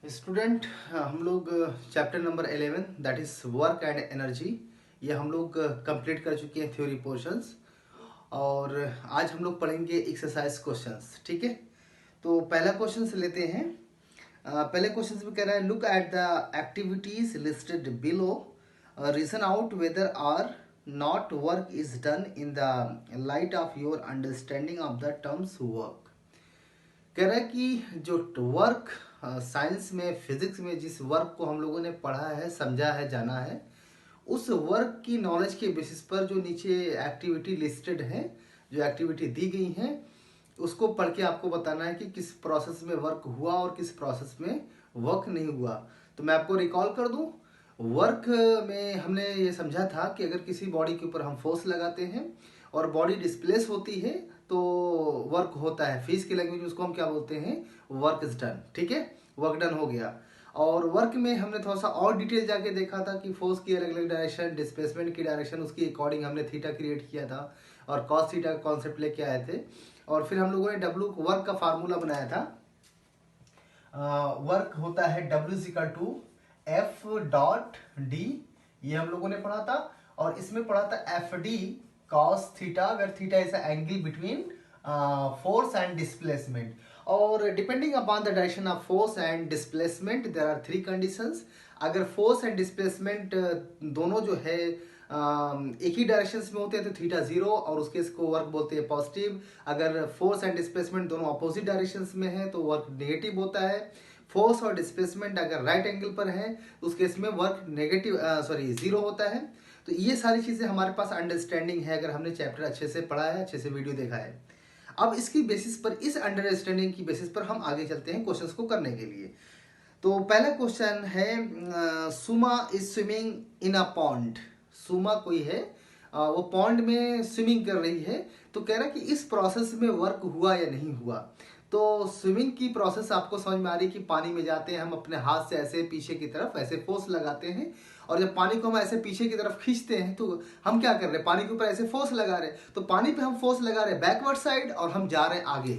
Student हम लोग chapter number 11 that is work and energy ये हम लोग कंप्लीट कर चुके हैं थ्योरी पोर्शंस। और आज हम लोग पढ़ेंगे एक्सरसाइज क्वेश्चंस। ठीक है, तो पहला क्वेश्चन से लेते हैं। पहले क्वेश्चन में कह रहा है look at the activities listed below, reason out whether or not work is done in the light of your understanding of the terms work. कह रहा है कि जो वर्क साइंस में फिजिक्स में जिस वर्क को हम लोगों ने पढ़ा है, समझा है, जाना है, उस वर्क की नॉलेज के बेसिस पर जो नीचे एक्टिविटी लिस्टेड है, जो एक्टिविटी दी गई है, उसको पढ़ के आपको बताना है कि किस प्रोसेस में वर्क हुआ और किस प्रोसेस में वर्क नहीं हुआ। तो मैं आपको रिकॉल कर दूं, वर्क में हमने ये समझा था कि अगर किसी बॉडी के ऊपर हम फोर्स लगाते हैं और बॉडी डिस्प्लेस होती है तो वर्क होता है। फिजिक्स की लैंग्वेज में उसको हम क्या बोलते हैं, वर्क इज डन। ठीक है, वर्क डन हो गया। और वर्क में हमने थोड़ा सा और डिटेल जाके देखा था कि फोर्स की अलग अलग डायरेक्शन, डिस्प्लेसमेंट की डायरेक्शन, उसकी अकॉर्डिंग हमने थीटा क्रिएट किया था और कॉस थीटा का कॉन्सेप्ट लेके आए थे। और फिर हम लोगों ने डब्ल्यू वर्क का फार्मूला बनाया था। वर्क होता है W equal to F dot D, ये हम लोगों ने पढ़ा था। और इसमें पढ़ा था F D cos theta, where theta is angle between force and displacement. और depending upon the direction of force and displacement there are three conditions. अगर फोर्स एंड डिस्प्लेसमेंट दोनों जो है एक ही डायरेक्शन में होते हैं तो थीटा जीरो और उसके इसको वर्क बोलते हैं पॉजिटिव। अगर फोर्स एंड डिस्प्लेसमेंट दोनों अपोजिट डायरेक्शन में है तो वर्क नेगेटिव होता है। फोर्स और डिस्प्लेसमेंट अगर राइट एंगल पर है तो उस केस में वर्क नेगेटिव जीरो होता है। तो ये सारी चीजें हमारे पास अंडरस्टैंडिंग है अगर हमने चैप्टर अच्छे से पढ़ा है, अच्छे से वीडियो देखा है। अब इसकी बेसिस पर, इस अंडरस्टैंडिंग की बेसिस पर हम आगे चलते हैं क्वेश्चंस को करने के लिए। तो पहला क्वेश्चन है Suma is swimming in a pond. Suma कोई है, वो पॉन्ड में स्विमिंग कर रही है। तो कह रहा है कि इस प्रोसेस में वर्क हुआ या नहीं हुआ। तो स्विमिंग की प्रोसेस आपको समझ में आ रही है कि पानी में जाते हैं हम, अपने हाथ से ऐसे पीछे की तरफ ऐसे फोर्स लगाते हैं और जब पानी को हम ऐसे पीछे की तरफ खींचते हैं तो हम क्या कर रहे हैं, पानी के ऊपर ऐसे फोर्स लगा रहे हैं। तो पानी पे हम फोर्स लगा रहे हैं बैकवर्ड साइड और हम जा रहे हैं आगे।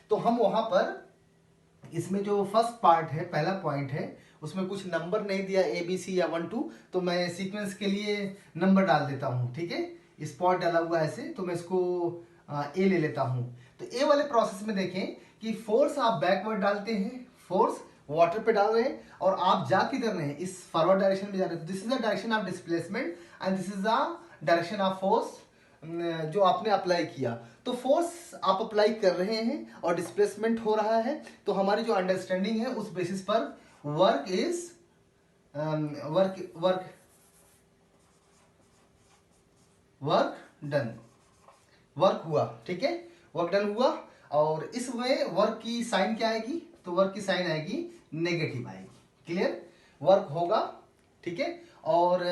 तो हम वहां पर इसमें जो फर्स्ट पार्ट है, पहला पॉइंट है, उसमें कुछ नंबर नहीं दिया ए बी सी या 1 2, तो मैं सीक्वेंस के लिए नंबर डाल देता हूँ। ठीक है, स्पॉट डाला हुआ ऐसे, तो मैं इसको ए ले लेता हूँ। तो ए वाले प्रोसेस में देखें कि फोर्स आप बैकवर्ड डालते हैं, फोर्स वाटर पे डाल रहे हैं और आप जा किधर रहे हैं, इस फॉरवर्ड डायरेक्शन में जा रहे हैं। This is the direction of displacement and this is the direction of force जो आपने अप्लाई किया। तो फोर्स आप अप्लाई कर रहे हैं और डिस्प्लेसमेंट हो रहा है। तो हमारी जो अंडरस्टैंडिंग है उस बेसिस पर work is work work work done, work हुआ। ठीक है, वर्क डन हुआ। और इसमें वर्क की साइन क्या आएगी, तो वर्क की साइन आएगी नेगेटिव आएगी। क्लियर, वर्क होगा। ठीक है, और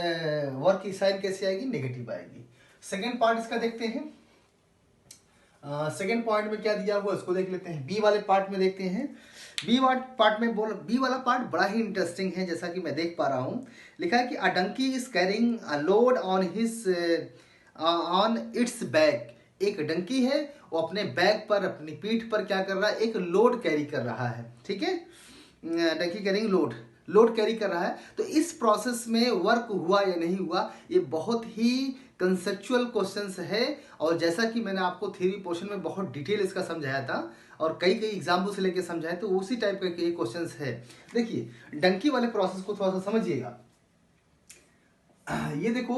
वर्क की साइन कैसे आएगी, नेगेटिव आएगी। सेकेंड पार्ट इसका देखते हैं। सेकेंड पॉइंट में क्या दिया हुआ उसको देख लेते हैं। बी वाले पार्ट में देखते हैं। बी पार्ट में बोल, बी वाला पार्ट बड़ा ही इंटरेस्टिंग है। जैसा कि मैं देख पा रहा हूं, लिखा है कि a donkey is carrying a load on its back. एक डंकी है, वो अपने बैक पर, अपनी पीठ पर क्या कर रहा है, एक लोड कैरी कर रहा है। ठीक है, डंकी कैरिंग लोड कैरी कर रहा है। तो इस प्रोसेस में वर्क हुआ या नहीं हुआ, ये बहुत ही कंसेप्चुअल क्वेश्चंस है। और जैसा कि मैंने आपको थ्योरी पोर्शन में बहुत डिटेल इसका समझाया था और कई कई एग्जाम्पल से लेके समझाया, तो उसी टाइप के क्वेश्चंस है। देखिए डंकी वाले प्रोसेस को थोड़ा सा समझिएगा। ये देखो,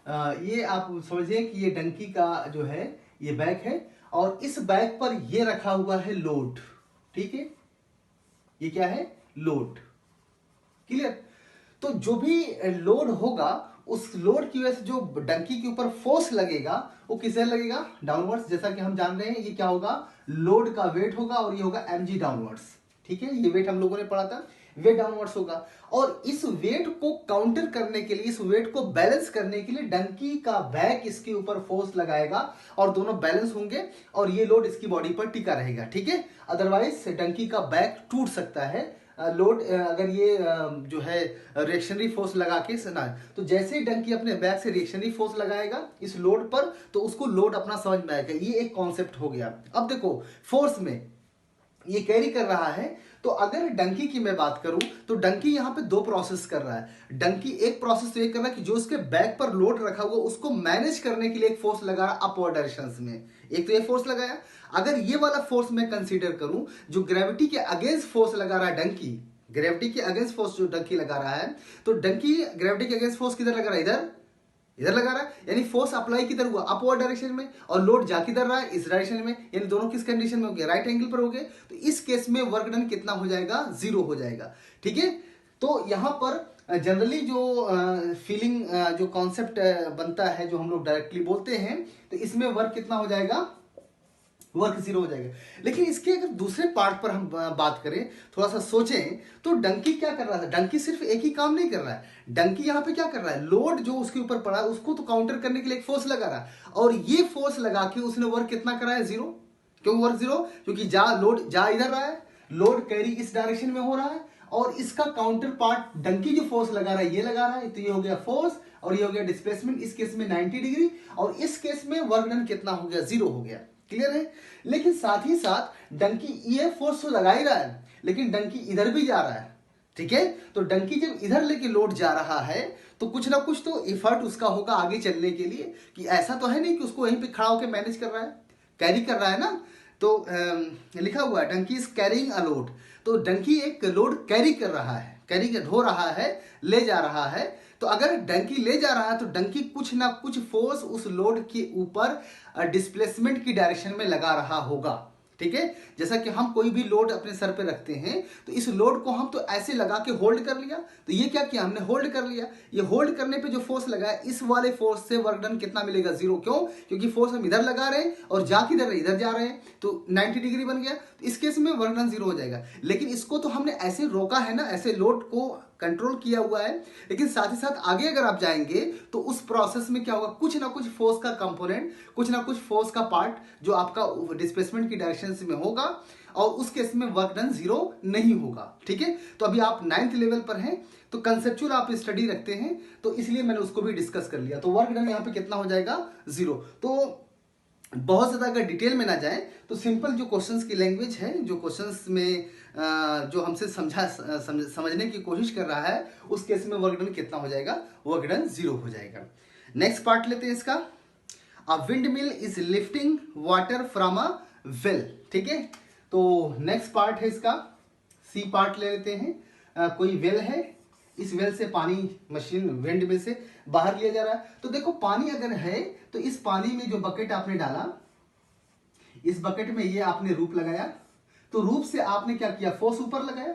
ये आप समझिए कि ये डंकी का जो है ये बैक है और इस बैक पर ये रखा हुआ है लोड। ठीक है, ये क्या है, लोड। क्लियर, तो जो भी लोड होगा उस लोड की वजह से जो डंकी के ऊपर फोर्स लगेगा वो किसे लगेगा, डाउनवर्ड्स। जैसा कि हम जान रहे हैं ये क्या होगा, लोड का वेट होगा और ये होगा mg डाउनवर्ड्स। ठीक है, ये वेट हम लोगों ने पढ़ा था, वेट डाउनवर्ड्स होगा। और इस वेट को काउंटर करने के लिए, इस वेट को बैलेंस करने के लिए डंकी का बैक इसके ऊपर फोर्स लगाएगा और दोनों बैलेंस होंगे और ये लोड इसकी बॉडी पर टिका रहेगा। ठीक है, अदरवाइज डंकी का बैक टूट सकता है लोड अगर ये जो है रिएक्शनरी फोर्स लगा के सुना। तो जैसे ही डंकी अपने बैक से रिएक्शनरी फोर्स लगाएगा इस लोड पर तो उसको लोड अपना समझ में आएगा। ये एक कॉन्सेप्ट हो गया। अब देखो फोर्स में ये कैरी कर रहा है। तो अगर डंकी की मैं बात करूं तो डंकी यहां पे दो प्रोसेस कर रहा है। डंकी एक प्रोसेस तो ये कर रहा है कि जो उसके बैक पर लोड रखा हुआ उसको मैनेज करने के लिए एक फोर्स लगा रहा है अपवर्ड डायरेक्शन में। एक तो ये फोर्स लगाया। अगर ये वाला फोर्स मैं कंसीडर करूं जो ग्रेविटी के अगेंस्ट फोर्स लगा रहा है डंकी, ग्रेविटी के अगेंस्ट फोर्स जो डंकी लगा रहा है, तो डंकी ग्रेविटी के अगेंस्ट फोर्स किधर लगा रहा है? इधर, इधर लगा रहा है। यानी फोर्स अप्लाई किधर हुआ? अपवर्ड डायरेक्शन में, और लोड जा किधर रहा है? इस डायरेक्शन में। यानी दोनों किस कंडीशन में हो गए? राइट एंगल पर हो गए। तो इस केस में वर्क डन कितना हो जाएगा? 0 हो जाएगा। ठीक है। तो यहां पर जनरली जो फीलिंग जो कॉन्सेप्ट बनता है, जो हम लोग डायरेक्टली बोलते हैं, तो इसमें वर्क कितना हो जाएगा? वर्क 0 हो जाएगा। लेकिन इसके अगर दूसरे पार्ट पर हम बात करें, थोड़ा सा सोचें, तो डंकी क्या कर रहा था? डंकी सिर्फ एक ही काम नहीं कर रहा है। डंकी यहाँ पे क्या कर रहा है? लोड जो उसके ऊपर पड़ा है उसको तो काउंटर करने के लिए एक फोर्स लगा रहा है, और ये फोर्स लगा के उसने वर्क कितना करा है? 0। क्यों वर्क 0? क्योंकि लोड जा इधर रहा है, लोड कैरी इस डायरेक्शन में हो रहा है, और इसका काउंटर पार्ट डंकी जो फोर्स लगा रहा है ये लगा रहा है। तो ये हो गया फोर्स, और ये हो गया डिस्प्लेसमेंट। इस केस में 90 डिग्री, और इस केस में वर्क डन कितना हो गया? 0 हो गया। क्लियर है। लेकिन साथ ही साथ डंकी ये फोर्स तो लगा ही रहा है, लेकिन डंकी इधर भी जा रहा है। ठीक है। तो डंकी जब इधर लेके लोड जा रहा है तो कुछ ना कुछ तो इफर्ट उसका होगा आगे चलने के लिए, कि ऐसा तो है नहीं कि उसको वहीं पे खड़ा होकर मैनेज कर रहा है, कैरी कर रहा है ना। तो लिखा हुआ है donkey is carrying a load. तो डंकी एक लोड कैरी कर रहा है, कैरी ढो रहा है, ले जा रहा है। तो अगर डंकी ले जा रहा है तो डंकी कुछ ना कुछ फोर्स उस लोड के ऊपर डिस्प्लेसमेंट की डायरेक्शन में लगा रहा होगा। ठीक है। जैसा कि हम कोई भी लोड अपने सर पे रखते हैं, तो इस लोड को हम तो ऐसे लगा के होल्ड कर लिया। तो ये क्या किया हमने? होल्ड कर लिया। ये होल्ड करने पे जो फोर्स लगा है, इस वाले फोर्स से वर्क डन कितना मिलेगा? 0। क्यों? क्योंकि फोर्स हम इधर लगा रहे हैं और जा किधर रहे? इधर जा रहे हैं, तो 90 डिग्री बन गया। तो इस केस में वर्क डन 0 हो जाएगा। लेकिन इसको तो हमने ऐसे रोका है ना, ऐसे लोड को कंट्रोल किया हुआ है। लेकिन साथ ही साथ आगे अगर आप जाएंगे तो उस प्रोसेस में क्या होगा? कुछ ना कुछ फोर्स का कंपोनेंट, कुछ ना कुछ फोर्स का पार्ट जो आपका डिस्प्लेसमेंट की डायरेक्शन में होगा, और उस केस में वर्क डन 0 नहीं होगा। ठीक है। तो अभी आप 9th लेवल पर हैं, तो कंसेप्चुअल आप स्टडी रखते हैं, तो इसलिए मैंने उसको भी डिस्कस कर लिया। तो वर्क डन यहां पे कितना हो जाएगा? 0। तो बहुत ज़्यादा अगर डिटेल में ना जाए तो सिंपल जो क्वेश्चंस की लैंग्वेज है, जो क्वेश्चंस में जो हमसे समझने की कोशिश कर रहा है, उस केस में वर्क डन कितना हो जाएगा? वर्क डन 0 हो जाएगा। नेक्स्ट पार्ट लेते हैं इसका। A wind mill is lifting water from a well. ठीक है। तो नेक्स्ट पार्ट है इसका, सी पार्ट ले लेते हैं। कोई वेल है, इस वेल से पानी मशीन विंड में से बाहर लिया जा रहा है। तो देखो पानी अगर है तो इस पानी में जो बकेट आपने डाला, इस बकेट में ये आपने रूप लगाया, तो रूप से आपने क्या किया? फोर्स ऊपर लगाया,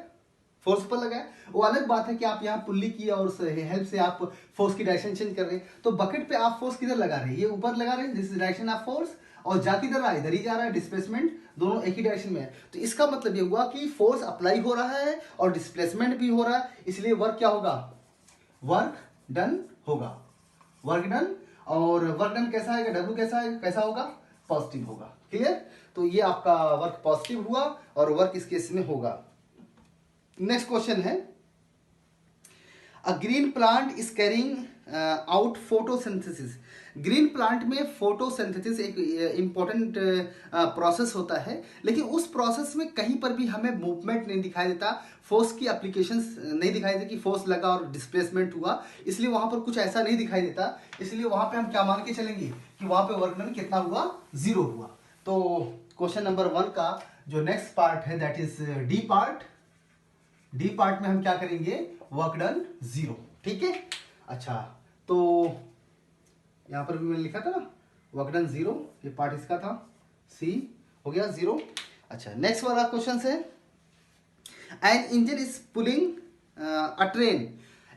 फोर्स ऊपर लगाया। वो अलग बात है कि आप यहाँ पुल्ली किया और हेल्प से आप फोर्स की डायरेक्शन चेंज कर रहे हैं। तो बकेट पे आप फोर्स किधर लगा रहे हैं? ये ऊपर लगा रहे हैं, this is direction of force, और जा किधर रहा है? इधर ही जा रहा है। डिस्प्लेसमेंट दोनों एक ही डायरेक्शन में है। तो इसका मतलब ये हुआ कि फोर्स अप्लाई हो रहा है और डिस्प्लेसमेंट भी हो रहा है, इसलिए वर्क क्या होगा? वर्क डन होगा। वर्क डन, और वर्क डन कैसा आएगा? डब्ल्यू कैसा आएगा? कैसा होगा? पॉजिटिव होगा। क्लियर। तो ये आपका वर्क पॉजिटिव हुआ और वर्क इस केस में होगा। नेक्स्ट क्वेश्चन है, a green plant is carrying out photosynthesis. Green plant में फोटोसिंथेसिस एक इंपॉर्टेंट प्रोसेस होता है, लेकिन उस प्रोसेस में कहीं पर भी हमें मूवमेंट नहीं दिखाई देता, फोर्स की एप्लीकेशंस नहीं दिखाई देती कि फोर्स लगा और डिस्प्लेसमेंट हुआ, इसलिए वहां पर कुछ ऐसा नहीं दिखाई देता। इसलिए वहां पे हम क्या मान के चलेंगे कि वहां पे वर्क डन कितना हुआ? 0 हुआ। तो क्वेश्चन नंबर 1 का जो नेक्स्ट पार्ट है that is D part. D part में हम क्या करेंगे? Work done 0। ठीक है। अच्छा, तो यहां पर भी मैंने लिखा था ना वर्क डन 0, ये पार्ट इसका था, सी हो गया 0। अच्छा, नेक्स्ट वाला क्वेश्चन है, an engine is pulling a train.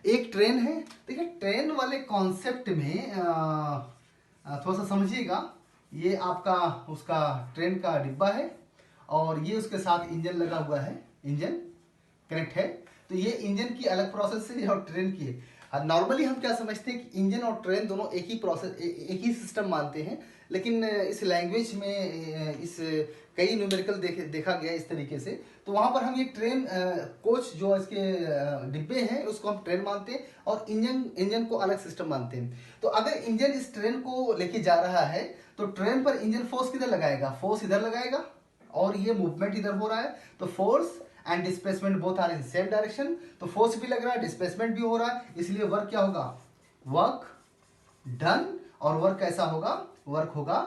एक ट्रेन है। देखिए ट्रेन वाले कॉन्सेप्ट में थोड़ा सा समझिएगा। ये आपका उसका ट्रेन का डिब्बा है और ये उसके साथ इंजन लगा हुआ है, इंजन कनेक्ट है। तो ये इंजन की अलग प्रोसेस है और ट्रेन की है। नॉर्मली हम क्या समझते हैं कि इंजन और ट्रेन दोनों एक ही प्रोसेस, एक ही सिस्टम मानते हैं, लेकिन इस लैंग्वेज में इस कई न्यूमेरिकल देखा गया इस तरीके से। तो वहां पर हम ये ट्रेन कोच जो इसके डिब्बे हैं उसको हम ट्रेन मानते हैं और इंजन को अलग सिस्टम मानते हैं। तो अगर इंजन इस ट्रेन को लेके जा रहा है तो ट्रेन पर इंजन फोर्स किधर लगाएगा? फोर्स इधर लगाएगा और ये मूवमेंट इधर हो रहा है, तो force and displacement both are in same direction, तो फोर्स भी लग रहा है, डिस्प्लेसमेंट भी हो रहा है, इसलिए वर्क क्या होगा, वर्क डन, और वर्क कैसा होगा, वर्क होगा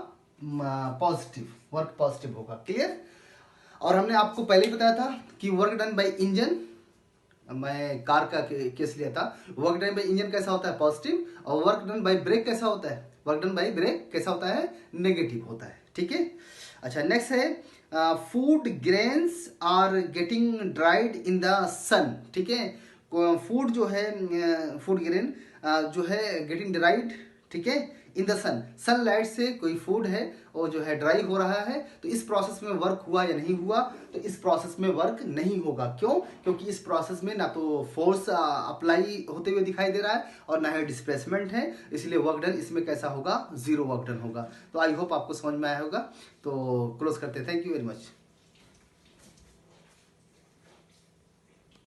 पॉजिटिव, वर्क पॉजिटिव होगा। क्लियर। और हमने आपको पहले ही बताया था कि वर्क डन बाय इंजन, मैं कार का केस लिया था, वर्क डन बाय इंजन कैसा होता है, पॉजिटिव, और वर्क डन बाय ब्रेक कैसा होता है, वर्क डन बाय ब्रेक कैसा होता है, नेगेटिव होता है। ठीक है। अच्छा, नेक्स्ट है food grains are getting dried in the sun. ठीक है, फूड जो है, फूड ग्रेन जो है गेटिंग ड्राइड, ठीक है, इन द सन, सनलाइट से कोई फूड है और जो है ड्राई हो रहा है, तो इस प्रोसेस में वर्क हुआ या नहीं हुआ, तो इस प्रोसेस में वर्क नहीं होगा। क्यों? क्योंकि इस प्रोसेस में ना तो फोर्स अप्लाई होते हुए दिखाई दे रहा है और ना ही डिस्प्लेसमेंट है, इसलिए वर्क डन इसमें कैसा होगा, जीरो वर्क डन होगा। तो आई होप आपको समझ में आया होगा। तो क्लोज करते हैं। Thank you very much.